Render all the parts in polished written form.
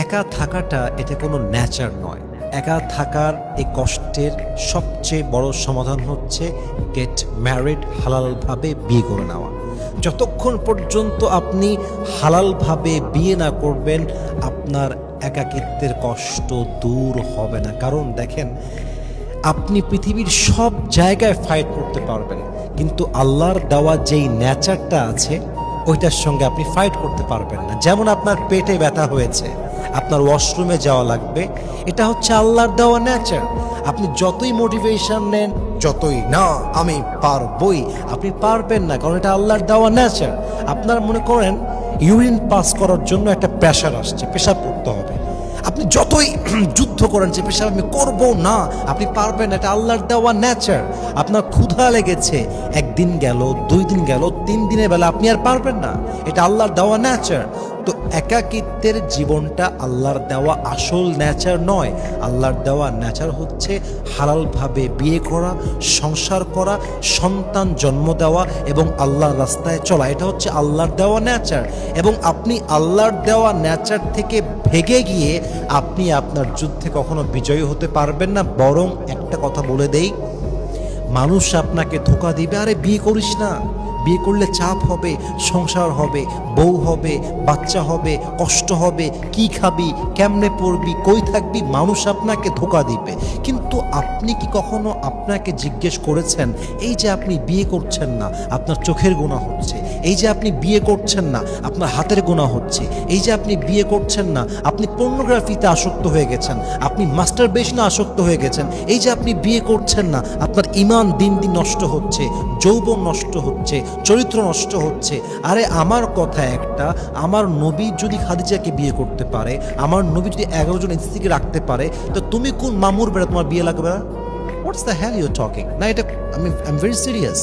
একা থাকাটা এটা কোনো ন্যাচার নয়। একা থাকার এই কষ্টের সবচেয়ে বড় সমাধান হচ্ছে গেট ম্যারিড, হালালভাবে বিয়ে করে নেওয়া। যতক্ষণ পর্যন্ত আপনি হালালভাবে বিয়ে না করবেন আপনার একাকিত্বের কষ্ট দূর হবে না। কারণ দেখেন, আপনি পৃথিবীর সব জায়গায় ফাইট করতে পারবেন, কিন্তু আল্লাহর দেওয়া যেই নেচারটা আছে ওইটার সঙ্গে আপনি ফাইট করতে পারবেন না। যেমন আপনার পেটে ব্যথা হয়েছে, আপনার ওয়াশরুমে যাওয়া লাগবে, এটা হচ্ছে আল্লাহর দেওয়া নেচার। আপনি যতই মোটিভেশন নেন, যতই না আমি পারবই, আপনি পারবেন না, কারণ এটা আল্লাহর দেওয়া নেচার। আপনার মনে করেন ইউরিন পাস করার জন্য একটা প্রেশার আসছে, পেশাব করতে হবে, আপনি যতই যুদ্ধ করেন যে পেশাব আমি করবো না, আপনি পারবেন না, এটা আল্লাহর দেওয়া নেচার। আপনার ক্ষুধা লেগেছে, একদিন গেল, 2 দিন গেল, 3 দিনের বেলা আপনি আর পারবেন না, এটা আল্লাহর দেওয়া নেচার। তো একাকিত্বের জীবনটা আল্লাহর দেওয়া আসল নেচার নয়। আল্লাহর দেওয়া নেচার হচ্ছে হালালভাবে বিয়ে করা, সংসার করা, সন্তান জন্ম দেওয়া এবং আল্লাহর রাস্তায় চলা। এটা হচ্ছে আল্লাহর দেওয়া নেচার। এবং আপনি আল্লাহর দেওয়া নেচার থেকে ভেগে গিয়ে আপনি আপনার যুদ্ধে কখনো বিজয়ী হতে পারবেন না। বরং একটা কথা বলে দেই, মানুষ আপনাকে ধোঁকা দিবে, আরে বিয়ে করিস না, বিয়ে করলে চাপ হবে, সংসার হবে, বউ হবে, বাচ্চা হবে, কষ্ট হবে, কি খাবি, কেমনে পড়বি, কই থাকবি, মানুষ আপনাকে ধোঁকা দিবে। কিন্তু আপনি কি কখনো আপনাকে জিজ্ঞেস করেছেন, এই যে আপনি বিয়ে করছেন না আপনার চোখের গুনাহ হচ্ছে, এই যে আপনি বিয়ে করছেন না আপনার হাতের গুনাহ হচ্ছে, এই যে আপনি বিয়ে করছেন না আপনি পর্নোগ্রাফিতে আসক্ত হয়ে গেছেন, আপনি মাস্টারবেশনে আসক্ত হয়ে গেছেন, এই যে আপনি বিয়ে করছেন না আপনার ঈমান দিন দিন নষ্ট হচ্ছে, যৌবন নষ্ট হচ্ছে, চরিত্র নষ্ট হচ্ছে। আরে আমার কথা একটা, আমার নবী যদি খাদিজাকে বিয়ে করতে পারে, আমার নবী যদি 11 জন স্ত্রীকে রাখতে পারে, তো তুমি কোন মামুর বেড়া তোমার বিয়ে লাগবে না? What's the hell you talking? না, এটা আই এম ভেরি সিরিয়াস।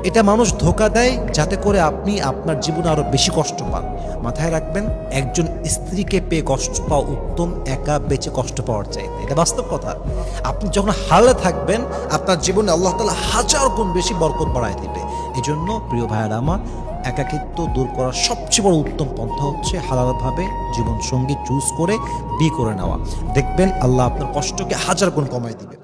এটা মানুষ ধোঁকা দেয় যাতে করে আপনি আপনার জীবনে আরো বেশি কষ্ট পান। মাথায় রাখবেন, একজন স্ত্রীকে পেয়ে কষ্ট পাওয়া উত্তম একা বেঁচে কষ্ট পাওয়ার চাইতে। এটা বাস্তব কথা। আপনি যখন হালে থাকবেন আপনার জীবনে আল্লাহ তাআলা 1000 গুণ বেশি বরকত বাড়ায় দিবে। এজন্য প্রিয় ভাইয়েরা আমার, একাকিত্ব দূর করার সবচেয়ে বড় উত্তম পন্থা হচ্ছে হালালভাবে জীবন সঙ্গী চুজ করে বিয়ে করে নেওয়া। দেখবেন আল্লাহ আপনার কষ্টকে 1000 গুণ কমায় দিবে।